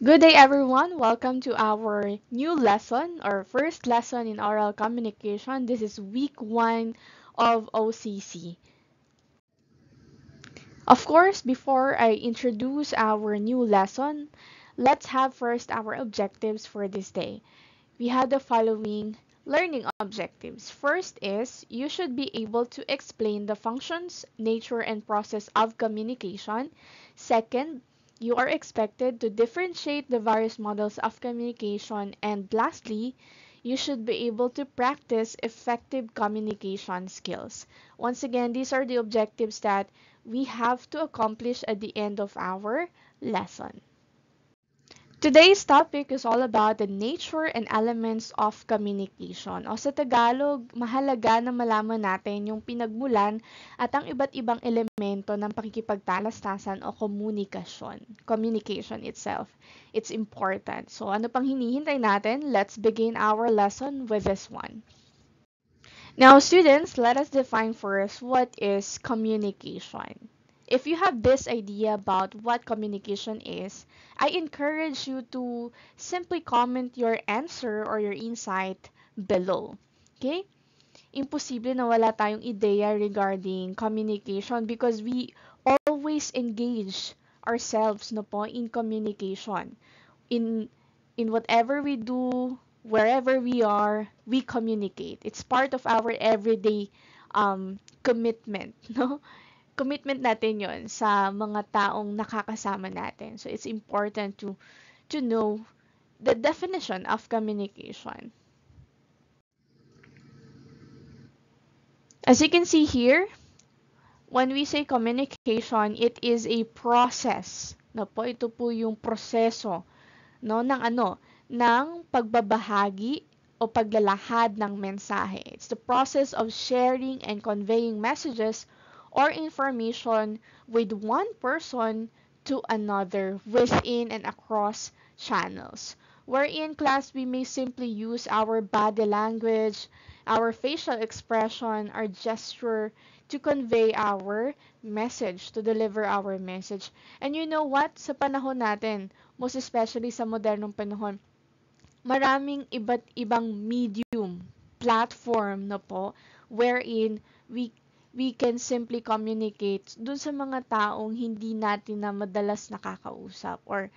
Good day, everyone. Welcome to our new lesson or first lesson in oral communication. This is week one of OCC. Of course, before I introduce our new lesson, let's have first our objectives for this day. We have the following learning objectives. First is you should be able to explain the functions, nature, and process of communication. Second, you are expected to differentiate the various models of communication. And lastly, you should be able to practice effective communication skills. Once again, these are the objectives that we have to accomplish at the end of our lesson. Today's topic is all about the nature and elements of communication. O sa Tagalog, mahalaga na malaman natin yung pinagmulan at ang iba't ibang elemento ng pakikipagtalastasan o komunikasyon. Communication itself. It's important. So ano pang hinihintay natin? Let's begin our lesson with this one. Now, students, let us define first what is communication. If you have this idea about what communication is, I encourage you to simply comment your answer or your insight below. Okay? Imposible na wala tayong ideya regarding communication because we always engage ourselves no po in communication. In whatever we do, wherever we are, we communicate. It's part of our everyday commitment, no? Commitment natin 'yon sa mga taong nakakasama natin. So it's important to know the definition of communication. As you can see here, when we say communication, it is a process. No po, ito po yung proseso no ng pagbabahagi o paglalahad ng mensahe. It's the process of sharing and conveying messages or information with one person to another within and across channels. Wherein class we may simply use our body language, our facial expression, our gesture to convey our message, to deliver our message. And you know what? Sa panahon natin, most especially sa modernong panahon, maraming iba't ibang medium, platform na po, wherein we can simply communicate dun sa mga taong hindi natin na madalas nakakausap or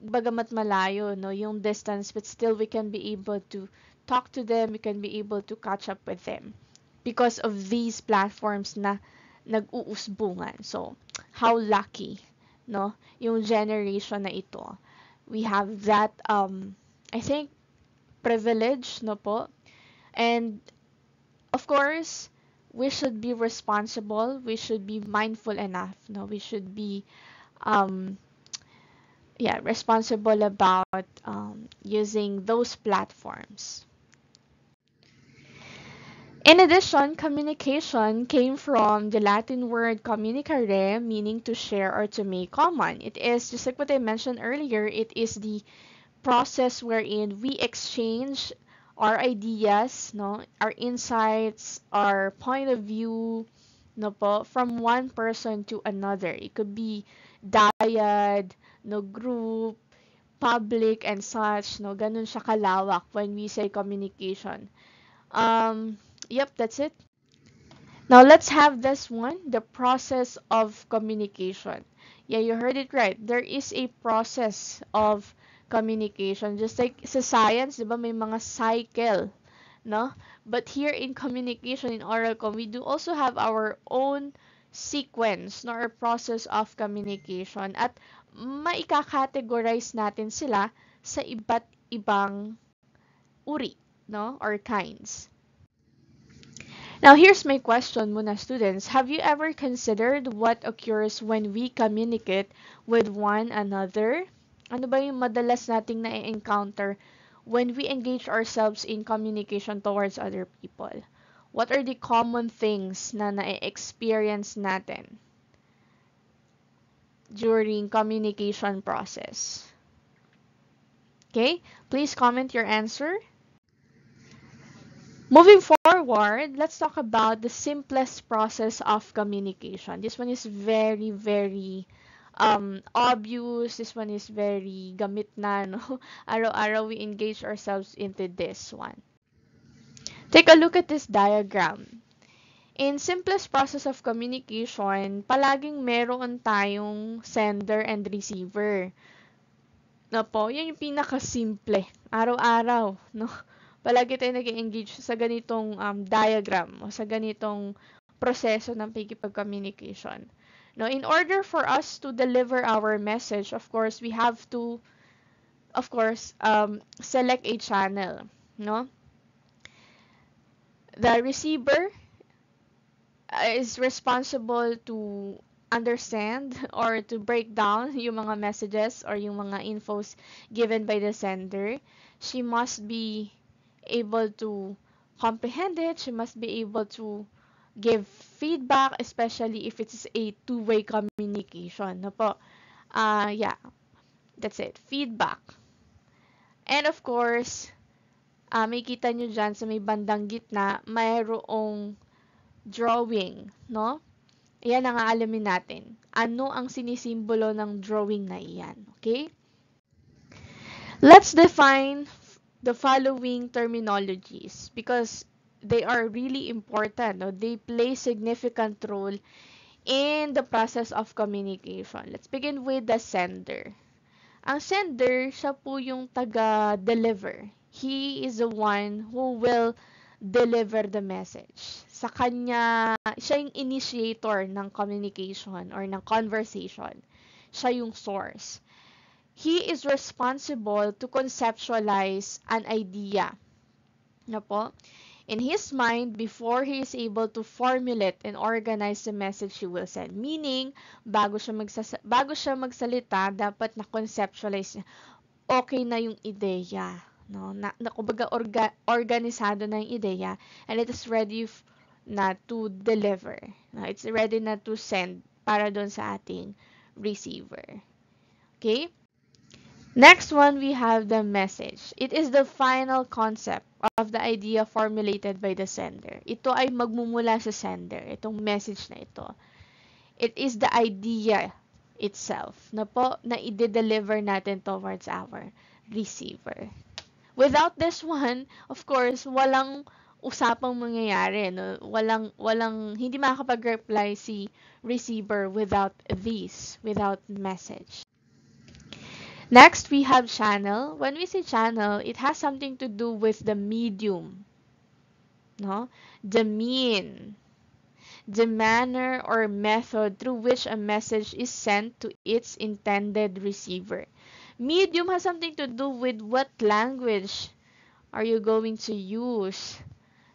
bagamat malayo no yung distance, but still we can be able to talk to them, we can be able to catch up with them because of these platforms na nag-uusbungan. So how lucky no yung generation na ito, we have that I think privilege no po. And of course, we should be responsible, we should be mindful enough, no? We should be um responsible about using those platforms. In addition, communication came from the Latin word communicare, meaning to share or to make common. It is just like what I mentioned earlier, it is the process wherein we exchange our ideas, no, our insights, our point of view, no po, from one person to another. It could be dyad, no, group, public, and such, no, ganun siya kalawak when we say communication. Yep, that's it. Now let's have this one, the process of communication. Yeah, you heard it right. There is a process of communication. Just like sa science, di ba, may mga cycle, no? But here in communication, in oral com, we do also have our own sequence, no, or process of communication. At maika-categorize natin sila sa iba't ibang uri, no, or kinds. Now, here's my question muna, students. Have you ever considered what occurs when we communicate with one another? Ano ba yung madalas nating na-encounter when we engage ourselves in communication towards other people? What are the common things na na-experience natin during communication process? Okay, please comment your answer. Moving forward, let's talk about the simplest process of communication. This one is very, very obvious. This one is very gamit na, no? Araw-araw we engage ourselves into this one. Take a look at this diagram. In simplest process of communication, palaging meron tayong sender and receiver. Na po, yan yung pinaka-simple. Araw-araw, no? Palagi tayo nag-engage sa ganitong diagram o sa ganitong proseso ng pakikipag-communication. No, in order for us to deliver our message, of course, we have to, of course, select a channel, no? The receiver is responsible to understand or to break down yung mga messages or yung mga infos given by the sender. She must be able to comprehend it. She must be able to give feedback, especially if it's a two-way communication. No po? Yeah, that's it. Feedback. And of course, may kita nyo dyan sa may bandang gitna, mayroong drawing, no? Iyan ang aalamin natin. Ano ang sinisimbolo ng drawing na iyan, okay? Let's define the following terminologies because they are really important. No? They play significant role in the process of communication. Let's begin with the sender. Ang sender, siya po yung taga-deliver. He is the one who will deliver the message. Sa kanya, siya yung initiator ng communication or ng conversation. Siya yung source. He is responsible to conceptualize an idea. Na po? In his mind, before he is able to formulate and organize the message he will send. Meaning, bago siya magsalita, dapat na-conceptualize niya. Okay na yung ideya. No? Kumbaga, organisado na yung ideya. And it is ready na to deliver. No? It's ready na to send para doon sa ating receiver. Okay? Next one, we have the message. It is the final concept of the idea formulated by the sender. Ito ay magmumula sa sender, itong message na ito. It is the idea itself na po na i-deliver natin towards our receiver. Without this one, of course, walang usapang mangyayari. No? Hindi makakapag-reply si receiver without message. Next, we have channel. When we say channel, it has something to do with the medium, no? The mean, the manner or method through which a message is sent to its intended receiver. Medium has something to do with what language are you going to use?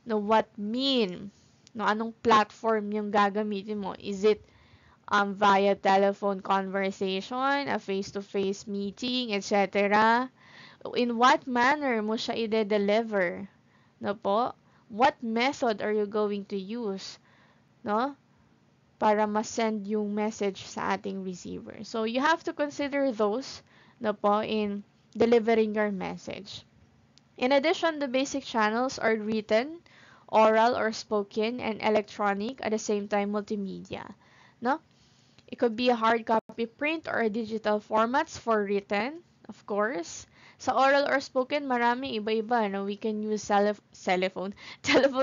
No, what mean? No, anong platform yung gagamitin mo? Is it via telephone conversation, a face-to-face meeting, etc. In what manner mo siya i-deliver? No po? What method are you going to use? No? Para ma-send yung message sa ating receiver. So, you have to consider those, no po, in delivering your message. In addition, the basic channels are written, oral or spoken, and electronic, at the same time multimedia. No? It could be a hard copy print or a digital formats for written, of course. Sa oral or spoken, marami iba-iba. No? We can use telephone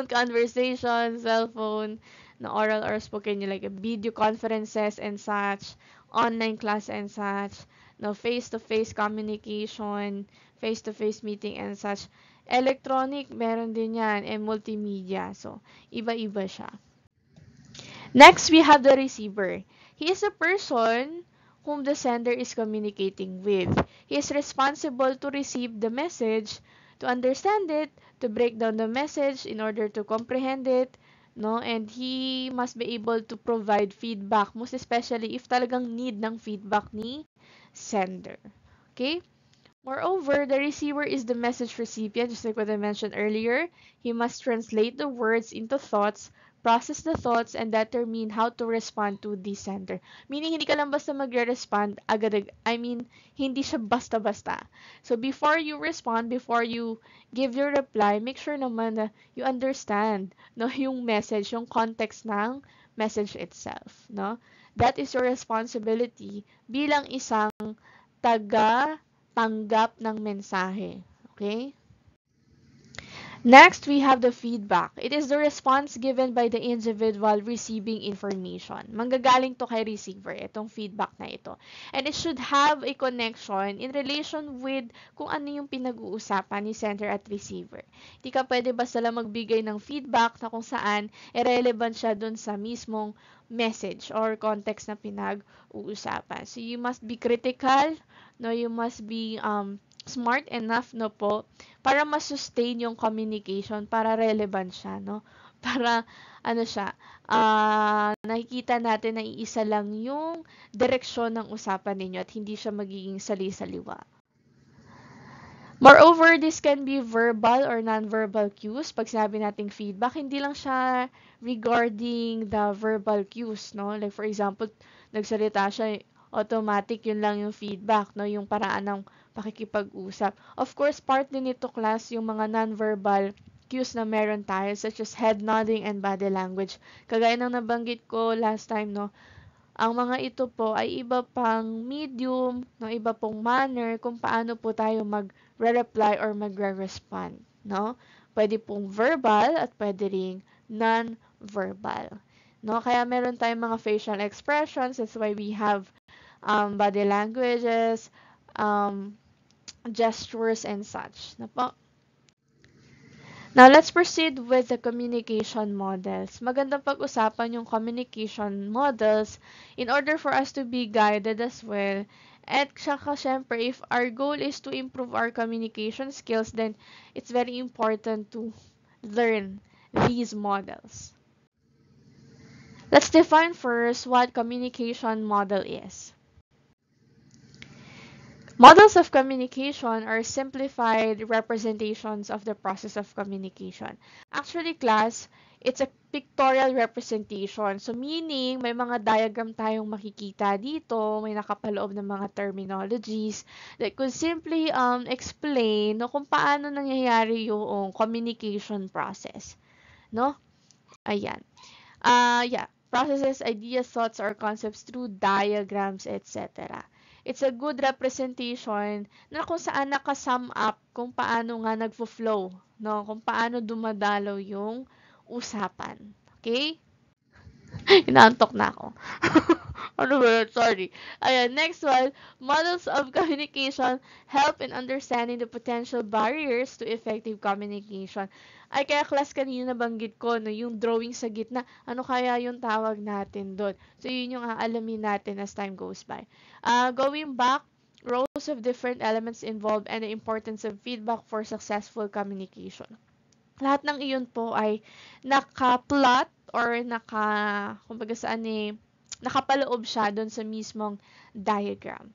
conversation, cell phone, no, oral or spoken, like video conferences and such, online class and such, no, face-to-face communication, face-to-face meeting and such. Electronic, meron din yan, and multimedia. So, iba-iba siya. Next, we have the receiver. He is a person whom the sender is communicating with. He is responsible to receive the message, to understand it, to break down the message in order to comprehend it, no? And he must be able to provide feedback, most especially if talagang need ng feedback ni sender. Okay? Moreover, the receiver is the message recipient, just like what I mentioned earlier. He must translate the words into thoughts, process the thoughts, and determine how to respond to the sender. Meaning, hindi ka lang basta magre-respond agad. Hindi siya basta-basta. So, before you respond, before you give your reply, make sure naman na you understand, no, yung message, yung context ng message itself, no? That is your responsibility bilang isang taga-tanggap ng mensahe. Okay? Next, we have the feedback. It is the response given by the individual receiving information. Manggagaling to kay receiver, itong feedback na ito. And it should have a connection in relation with kung ano yung pinag-uusapan ni sender at receiver. Hindi ka pwede basta lang magbigay ng feedback na kung saan irrelevant siya dun sa mismong message or context na pinag-uusapan. So, you must be critical, no? You must be smart enough, no po, para ma-sustain yung communication, para relevant siya, no? Para, ano siya, nakikita natin na iisa lang yung direksyon ng usapan ninyo at hindi siya magiging sali-saliwa. Moreover, this can be verbal or non-verbal cues. Pag sinabi nating feedback, hindi lang siya regarding the verbal cues, no? Like for example, nagsalita siya, automatic yun lang yung feedback, no? Yung paraan ng pakikipag-usap. Of course, part din ito, class, yung mga non-verbal cues na meron tayo, such as head nodding and body language. Kagaya ng nabanggit ko last time, no? Ang mga ito po ay iba pang medium, no, iba pong manner kung paano po tayo magre-reply or magre-respond, no? Pwede pong verbal at pwede ring non-verbal. No, kaya meron tayong mga facial expressions, that's why we have body languages, gestures and such. Na po. Now, let's proceed with the communication models. Magandang pag-usapan yung communication models in order for us to be guided as well. At saka, syempre, if our goal is to improve our communication skills, then it's very important to learn these models. Let's define first what communication model is. Models of communication are simplified representations of the process of communication. Actually, class, it's a pictorial representation. So, meaning, may mga diagram tayong makikita dito, may nakapaloob ng mga terminologies that could simply explain no, kung paano nangyayari yung communication process. No? Ayan. Yeah. Processes, ideas, thoughts, or concepts through diagrams, etc. It's a good representation na kung saan naka-sum up kung paano nga nagfo-flow, no? Kung paano dumadalaw yung usapan. Okay? Inaantok na ako. Ano ba yun? Sorry. Ayan, next one. Models of communication help in understanding the potential barriers to effective communication. Ay, kaya class kanina nabanggit ko, no, yung drawing sa gitna, ano kaya yung tawag natin doon? So, yun yung aalamin natin as time goes by. Going back, roles of different elements involved and the importance of feedback for successful communication. Lahat ng iyon po ay naka-plot or kumbaga saan nakapaloob siya doon sa mismong diagram.